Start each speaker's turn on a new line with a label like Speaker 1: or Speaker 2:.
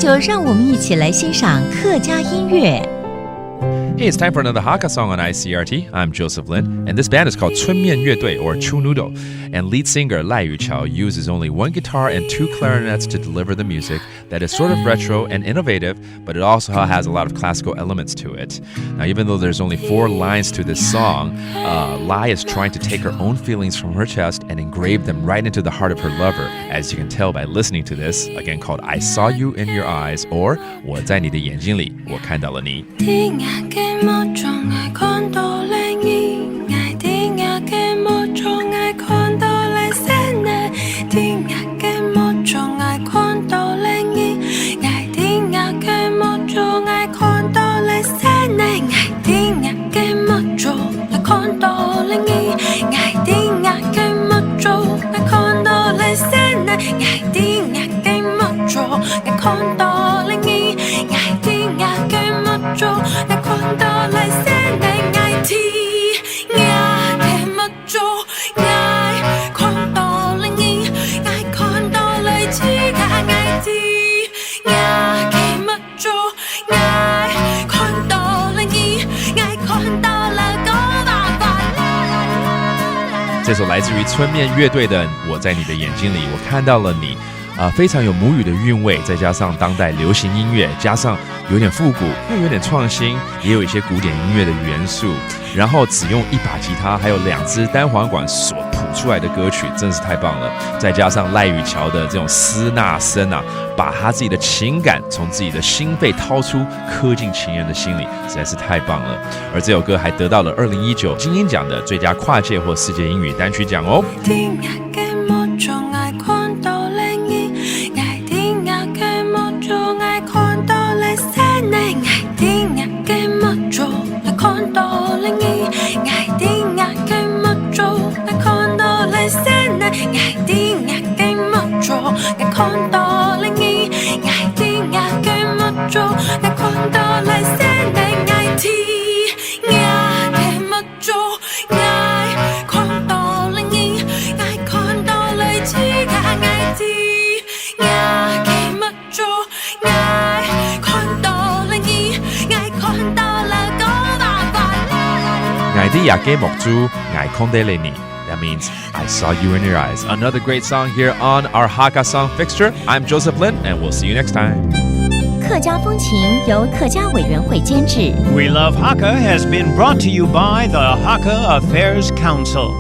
Speaker 1: 就让我们一起来欣赏客家音乐。
Speaker 2: Hey, it's time for another Hakka song on ICRT. I'm Joseph Lin, and this band is called 春面乐队 or Chu Noodle. And lead singer Lai Yuqiao uses only one guitar and two clarinets to deliver the music that is sort of retro and innovative, but it also has a lot of classical elements to it. Now, even though there's only 4 lines to this song, Lai is trying to take her own feelings from her chest and engrave them right into the heart of her lover, as you can tell by listening to this, again called I Saw You in Your Eyes or 我在你的眼睛里，我看到了你。这首来自于春面乐队的《我在你的眼睛里，我看到了你》非常有母语的韵味，再加上当代流行音乐，加上有点复古，又有点创新，也有一些古典音乐的元素，然后只用一把吉他，还有2支单簧管所谱出来的歌曲，真是太棒了。再加上赖雨乔的这种嘶呐声把他自己的情感从自己的心肺掏出，刻进情人的心里，实在是太棒了。而这首歌还得到了2019金鹰奖的最佳跨界或世界英语单曲奖哦。That means I saw you in your eyes. Another great song here on our Hakka song fixture. I'm Joseph Lin, and we'll see you next time.
Speaker 1: 客家风情由客家委员会监制。
Speaker 3: We Love Hakka has been brought to you by the Hakka Affairs Council.